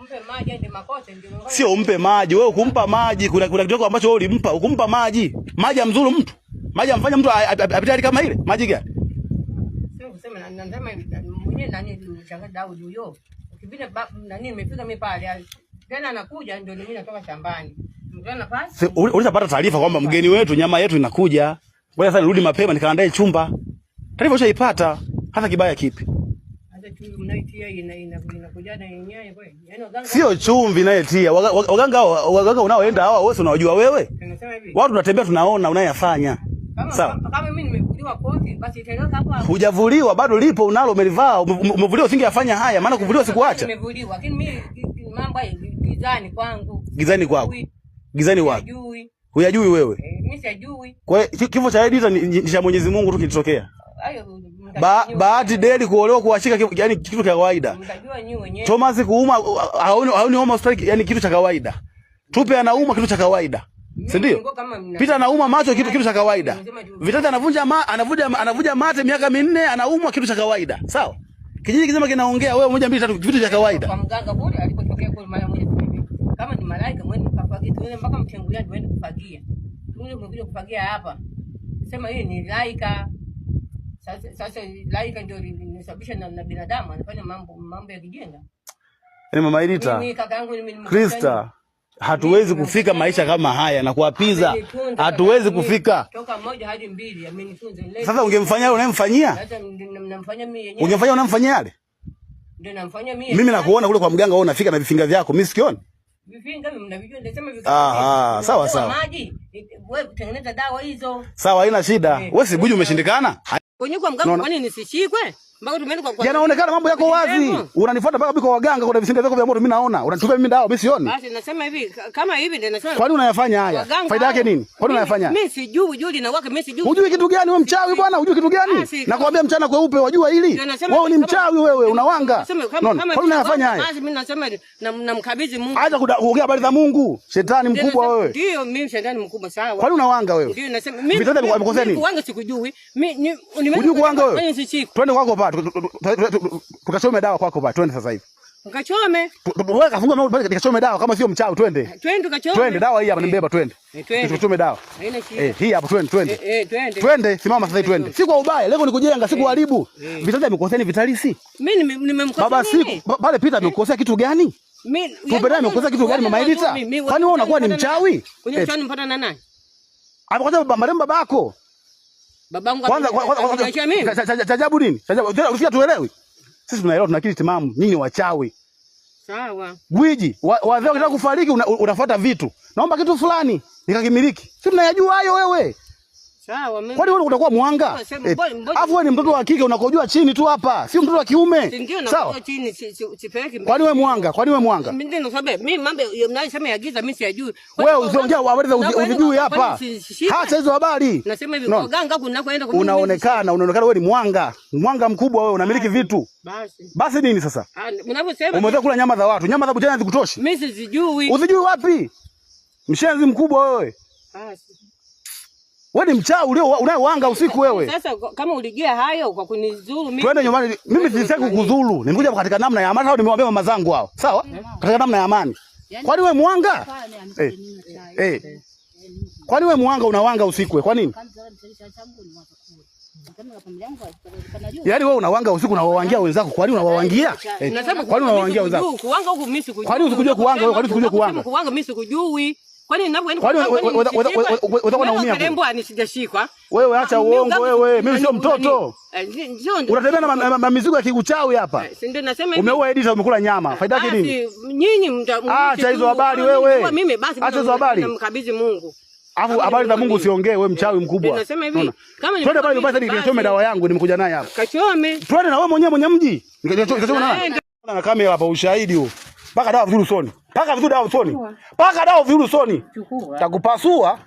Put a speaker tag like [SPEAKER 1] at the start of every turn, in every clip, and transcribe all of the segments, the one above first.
[SPEAKER 1] umpe maji ndio makosa ndio.
[SPEAKER 2] Sio umpe maji, wewe kumpa maji kuna kitu ambacho wewe ulimpa, ukumpa maji. Maji amzuru mtu. Maji amfanya mtu apite hali kama ile. Maji gani?
[SPEAKER 1] Sio kusema nasema mwenyewe nani mchanga Daudi huyo. Ukipita nani nimefika mimi pale. Tena anakuja ndio mimi natoka shambani. Mtana pasi.
[SPEAKER 2] Ulishapata taarifa kwamba mgeni wetu nyama yetu inakuja. Ngoja sasa nirudi mapema nikaandae chumba. Taarifa ushaipata. Hata kibaya kipi?
[SPEAKER 1] Hata chumvi mnaitia inakuja na yenyewe kweli. Yaani waganga
[SPEAKER 2] sio chumvi nayetia. Waganga unaoenda hawa wewe unawajua wewe? Watu tunatembea tunaona unayafanya. Sawa.
[SPEAKER 1] Kama mimi nimevuliwa koti basi itaeleza hapo.
[SPEAKER 2] Hujavuliwa bado lipo unalo umelivaa. Umevuliwa usingeyafanya haya maana kuvuliwa sikuacha.
[SPEAKER 1] Nimevuliwa lakini mimi mambo ya gizani kwangu.
[SPEAKER 2] Gizani kwako. Gizani wapi? Huyajui wewe?
[SPEAKER 1] Mimi sijui.
[SPEAKER 2] Kwa hiyo kifo cha Edita ni cha Mwenyezi Mungu tu kilitokea. Bahati Deli kuolewa kuashika yani kitu cha kawaida.
[SPEAKER 1] Mtajua nyinyi wenyewe. Thomas
[SPEAKER 2] kuuma haoni homa strike yani kitu cha kawaida. Tupe anauma kitu cha kawaida. Si ndio? Pita anauma macho kitu cha kawaida. Vitata anavuja mate miaka 4 anaumwa kitu cha kawaida. Sawa? Kijiji kizima kinaongea wewe moja mbili tatu vitu vya kawaida.
[SPEAKER 1] Kwa mganga kule alipotokea kule mara moja kama ni malaika mwende kufagia tuone mpaka mchengulia tuende kufagia. Tule umekuja kufagia hapa. Sema hii ni laika. Sasa laika ndio linasababisha na binadamu anafanya mambo ya kijinga.
[SPEAKER 2] Mama Edita. Krista, hatuwezi kufika maisha kama haya na kuapiza. Hatuwezi kufika.
[SPEAKER 1] Toka moja hadi 2 amenifunza.
[SPEAKER 2] Sasa ungemfanyia yale unayemfanyia?
[SPEAKER 1] Sasa namfanyia mimi yenyewe.
[SPEAKER 2] Ungemfanyia unamfanyia yale?
[SPEAKER 1] Ndio namfanyia mimi.
[SPEAKER 2] Mimi nakuona kule kwa mganga wewe unafika na vifinga vyako. Mimi sikioni.
[SPEAKER 1] Vifinga mimi mnavijua ndio sema vifinga.
[SPEAKER 2] Sawa.
[SPEAKER 1] Maji. Wewe tengeneza dawa hizo.
[SPEAKER 2] Sawa haina shida. Wewe si buju umeshindikana?
[SPEAKER 1] Kwenye kwa mganga kwani nisishikwe? Mpaka tumeenda kwa
[SPEAKER 2] yanaonekana mambo yako wazi. Unanifuata mpaka biko waganga kuna visinga vyako vya moto mimi naona. Unanitupia mimi dawa mimi sioni.
[SPEAKER 1] Basi nasema hivi kama hivi ndio nasema.
[SPEAKER 2] Kwani unayafanya haya? Faida yake nini? Kwani unayafanya?
[SPEAKER 1] Mimi sijui Juli na wake mimi sijui.
[SPEAKER 2] Unajui kitu gani wewe mchawi bwana? Unajui kitu gani? Nakwambia mchana kweupe wajua hili. Wewe ni mchawi wewe unawanga. Kwani unayafanya haya?
[SPEAKER 1] Basi mimi nasema namkabidhi Mungu.
[SPEAKER 2] Acha kuongea habari za Mungu. Shetani mkubwa wewe.
[SPEAKER 1] Ndio mimi shetani mkubwa sawa.
[SPEAKER 2] Kwani unawanga wewe?
[SPEAKER 1] Ndio nasema mimi.
[SPEAKER 2] Vitata amekosea nini?
[SPEAKER 1] Kuanga sikujui. Mimi
[SPEAKER 2] unajui kuanga wewe? Twende kwako pa. Tukachome dawa kwako pa. Twende sasa hivi.
[SPEAKER 1] Ukachome.
[SPEAKER 2] Wewe kafunga mambo bali tukachome dawa kama sio mchawi twende.
[SPEAKER 1] Twende tukachome.
[SPEAKER 2] Twende dawa hii hapa nibeba twende. Tukachome dawa.
[SPEAKER 1] Haina shida.
[SPEAKER 2] Hii hapa twende.
[SPEAKER 1] Twende.
[SPEAKER 2] Twende simama sasa twende. Si kwa ubaya, lengo ni kujenga, si kuharibu. Vitata amekosea ni vitalisi.
[SPEAKER 1] Mimi nimemkosea.
[SPEAKER 2] Baba siku pale Peter amekosea kitu gani?
[SPEAKER 1] Mimi
[SPEAKER 2] Tupendane amekosea kitu gani mama Edita? Kwani wewe unakuwa ni mchawi?
[SPEAKER 1] Kwenye mchani mpata na nani?
[SPEAKER 2] Amekosea marembo babako.
[SPEAKER 1] Babangu
[SPEAKER 2] kwanza chajabu nini? Chajabu usikia tuelewi. Sisi tunaelewa tuna akili timamu, nyinyi wachawi.
[SPEAKER 1] Sawa.
[SPEAKER 2] Gwiji, wazee wakitaka kufariki unafuata vitu. Naomba kitu fulani nikakimiliki. Sisi tunayajua hayo wewe.
[SPEAKER 1] Sawa mimi.
[SPEAKER 2] Kwani wewe utakuwa mwanga? Alafu wewe ni mtoto wa kike unakojua chini tu hapa. Sio mtoto wa kiume.
[SPEAKER 1] Sawa. Chini sipeleki.
[SPEAKER 2] Kwani wewe mwanga? Kwani wewe mwanga?
[SPEAKER 1] Mimi ndio nakwambia mimi mambo mnayosema ya giza mimi siyajui.
[SPEAKER 2] Wewe usiongea habari za ujui hapa. Hata hizo habari.
[SPEAKER 1] Nasema hivi waganga huko ninakoenda
[SPEAKER 2] unaonekana wewe ni mwanga. Mwanga mkubwa wewe unamiliki vitu. Basi nini sasa?
[SPEAKER 1] Mnavyosema
[SPEAKER 2] umeweza kula nyama za watu. Nyama za bujana zikutoshi.
[SPEAKER 1] Mimi sijui.
[SPEAKER 2] Usijui wapi? Mshenzi mkubwa wewe. Basi. Wewe ni mchawi unayewanga usiku wewe.
[SPEAKER 1] Sasa kama uligia hayo kwa kunizuru mimi.
[SPEAKER 2] Twende nyumbani. Mimi sitaki kukudhuru. Nimekuja katika namna ya amani. Hao nimewambia mama zangu hao. Sawa? Katika namna ya amani. Kwani wewe mwanga? Kwani wewe mwanga unawanga usiku wewe? Kwa nini? Yaani wewe unawanga usiku na wawangia wenzako. Kwani unawawangia? Kwani unawawangia wenzako?
[SPEAKER 1] Kuwanga huko mimi sikujui.
[SPEAKER 2] Kwani usikujue kuwanga wewe? Kwani usikujue kuwanga?
[SPEAKER 1] Kuwanga mimi sikujui. Kwani ninapoenda
[SPEAKER 2] utakuwa unaumia.
[SPEAKER 1] Karembo anisijashikwa.
[SPEAKER 2] Wewe acha uongo wewe. Mimi sio mtoto. Unatembea na mizigo ya kiguchawi hapa.
[SPEAKER 1] Si ndio nasema
[SPEAKER 2] umeua Edita umekula nyama. Faida yake nini?
[SPEAKER 1] Nyinyi
[SPEAKER 2] acha hizo habari wewe.
[SPEAKER 1] Mimi basi
[SPEAKER 2] acha hizo habari.
[SPEAKER 1] Namkabidhi Mungu.
[SPEAKER 2] Alafu habari za Mungu usiongee wewe mchawi mkubwa.
[SPEAKER 1] Nasema hivi. Kama
[SPEAKER 2] twende pale nyumbani nikachome dawa yangu nimekuja naye hapa.
[SPEAKER 1] Kachome.
[SPEAKER 2] Twende na wewe mwenye mji. Nikachome naye. Na kamera hapa ushahidi huo. Paka dawa vizuri usoni. Paka vizuri dawa usoni. Paka dawa vizuri usoni. Takupasua.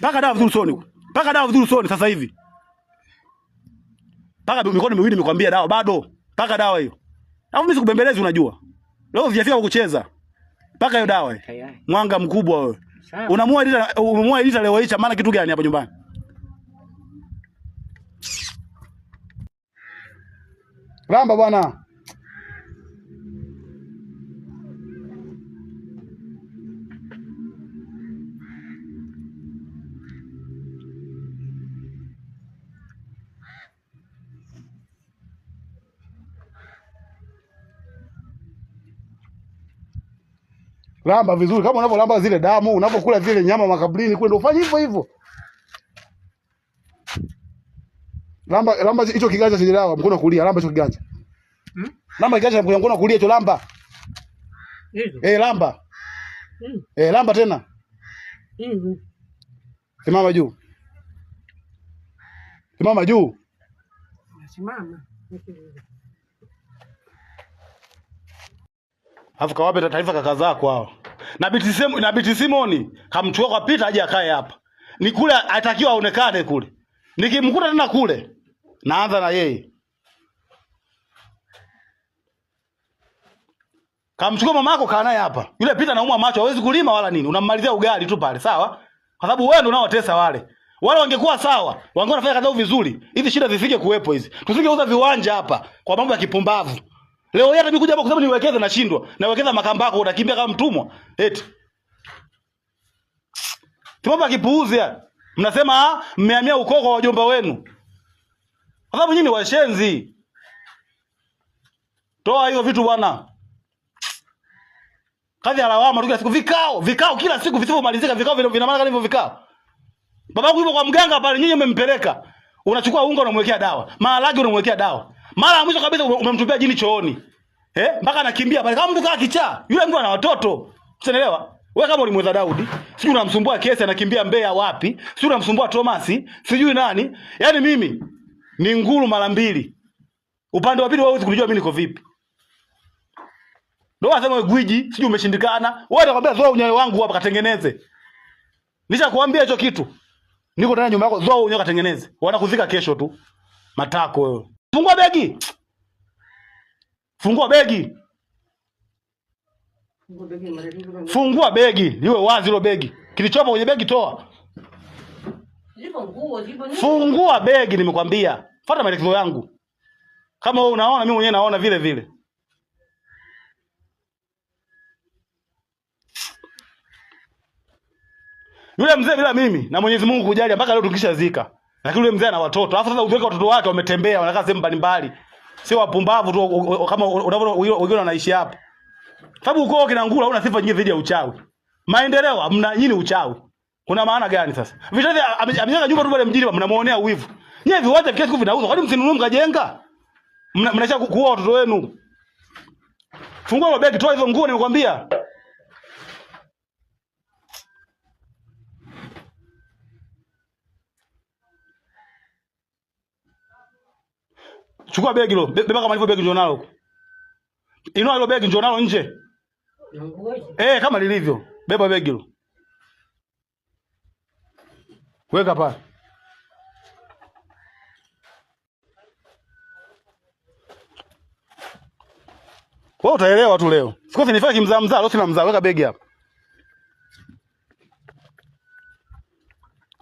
[SPEAKER 2] Paka dawa vizuri usoni. Paka dawa vizuri usoni sasa hivi. Paka mikono miwili nimekwambia dawa bado. Paka dawa hiyo. Alafu mimi sikubembelezi unajua. Leo sijafika kukucheza. Paka hiyo dawa hiyo. Mwanga mkubwa wewe. Unamua Edita leo hii maana kitu gani hapa nyumbani? Ramba bwana. Lamba vizuri kama unavyolamba zile damu, unavyokula zile nyama makaburini kwenda ufanye hivyo hivyo. Lamba hicho kiganja chenye dawa mkono kulia, lamba hicho kiganja. Lamba kiganja mkono kulia hicho lamba. Lamba. Lamba tena. Simama juu. Simama juu.
[SPEAKER 1] Simama.
[SPEAKER 2] Alafu kawape taarifa kaka zako hao. Na Biti Simoni kamchukua kwa Pita aje akae hapa. Ni kule atakiwa aonekane kule. Nikimkuta tena kule naanza na yeye. Kamchukua mamako kaa naye hapa. Yule Pita anaumwa macho, hawezi kulima wala nini. Unammalizia ugali tu pale, sawa? Kwa sababu wewe ndio unaotesa wale. Wale wangekuwa sawa, wangekuwa wanafanya kazi yao vizuri. Hizi shida zisije kuwepo hizi. Tusingeuza viwanja hapa kwa mambo ya kipumbavu. Leo yeye atabikuja hapa kwa sababu niwekeze nashindwa. Nawekeza makambako unakimbia kama mtumwa. Eti. Mambo ya kipuuzi ya. Mnasema mmehamia ukoo kwa wajomba wenu. Kwa sababu nyinyi washenzi. Toa hiyo vitu bwana. Kazi ya lawama kila siku vikao kila siku visivyomalizika vikao vina maana gani hivyo vikao? Babangu yupo kwa mganga pale nyinyi mmempeleka. Unachukua unga unamwekea dawa. Maharage unamwekea dawa. Mara ya mwisho kabisa umemtupia jini chooni. Mpaka anakimbia pale kama mtu kaa kichaa. Yule mtu ana watoto. Unaelewa? Wewe kama ulimweza Daudi, sijui unamsumbua kesi anakimbia Mbeya wapi? Sijui unamsumbua Thomasi, sijui nani? Yaani mimi ni nguru mara mbili. Upande wa pili wewe kunijua mimi niko vipi? Ndio wasema wewe gwiji, sijui umeshindikana. Wewe anakuambia zoa unyayo wangu hapa katengeneze. Nishakwambia hicho kitu. Niko ndani nyumba yako, zoa unyayo katengeneze. Wanakuzika kesho tu. Matako wewe. Fungua begi. Fungua begi. Fungua begi. Liwe wazi hilo begi. Kilichopo kwenye begi toa. Fungua begi nimekwambia. Fuata maelekezo yangu. Kama wewe unaona mimi mwenyewe naona vile vile. Yule mzee bila mimi na Mwenyezi Mungu kujalia mpaka leo tukishazika. Lakini yule mzee ana watoto. Alafu sasa uweke watoto wake wametembea wanakaa sehemu mbalimbali. Sio wapumbavu tu kama wengine wanaishi hapa. Sababu uko kina ngula una sifa nyingi zaidi ya uchawi. Maendeleo hamna nyinyi uchawi. Kuna maana gani sasa? Vitaje amejenga nyumba tu pale mjini mnamuonea uwivu. Nyewe viwanja kila siku vinauzwa. Kwani msinunue mkajenga? Mnaacha kuua watoto wenu. Fungua ile begi toa hizo nguo nimekwambia. Chukua begi hilo. Beba kama ilivyo begi njoo nalo. Inua hilo begi njoo nalo nje. Kama lilivyo. Beba begi hilo. Weka pale. Wewe utaelewa tu leo. Sikosi nifanye kimzaa leo sina mzaa. Weka begi hapa.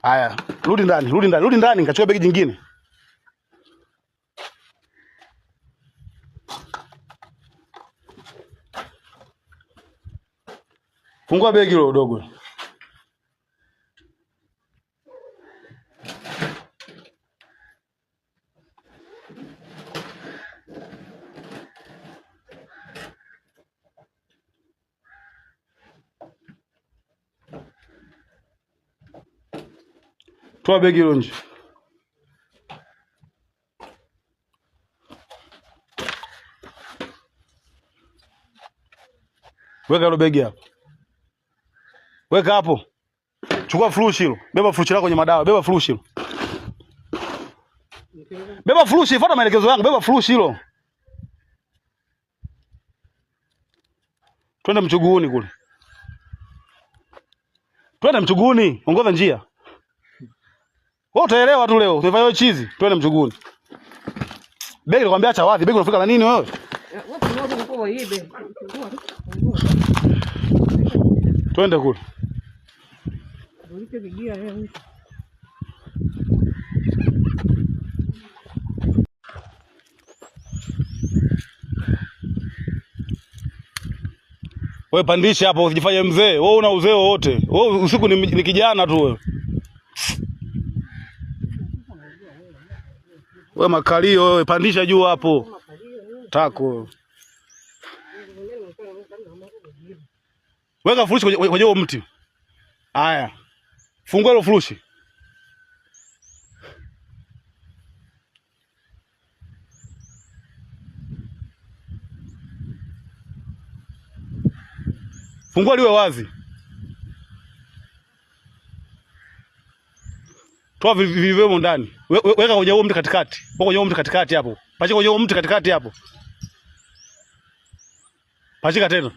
[SPEAKER 2] Haya, rudi ndani nikachukua begi jingine. Fungua begi hilo dogo. Toa begi hilo nje. Weka hilo begi hapo. Weka hapo. Chukua flushi hilo. Beba flushi lako kwenye madawa. Beba flushi hilo. Beba flushi, fuata maelekezo yangu. Beba flushi hilo. Twende Mchuguuni kule. Twende Mchuguuni, ongoza njia. Wewe utaelewa tu leo. Tumefanya chizi. Twende Mchuguuni. Begi nakwambia acha wapi? Begi unafika na nini wewe? Twende kule. Wewe pandisha hapo usijifanye mzee. Wewe una uzee wote. Wewe usiku ni kijana tu wewe. Wewe makalio wewe pandisha juu hapo. Tako. Weka furushi kwenye huo mti. Haya. Fungua ile furushi. Fungua liwe wazi. Toa vilivyomo ndani. Weka kwenye huo mti katikati. Kwenye huo mti katikati hapo. Pachika kwenye huo mti katikati hapo. Pachika tena.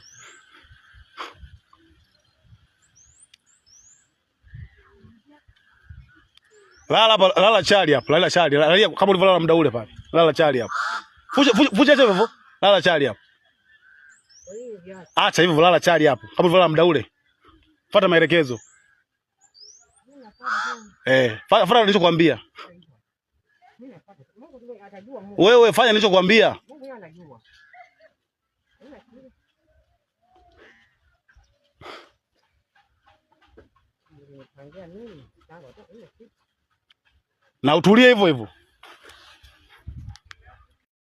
[SPEAKER 2] Lala chali hapo. Lala chali. Lala kama ulivyolala muda ule pale. Lala chali hapo. Fuja hivyo. Lala chali hapo. Acha hivyo, lala chali hapo. Kama ulivyolala muda ule. Fuata maelekezo. Fuata nilichokuambia. Wewe fanya nilichokuambia. Na utulie hivyo hivyo.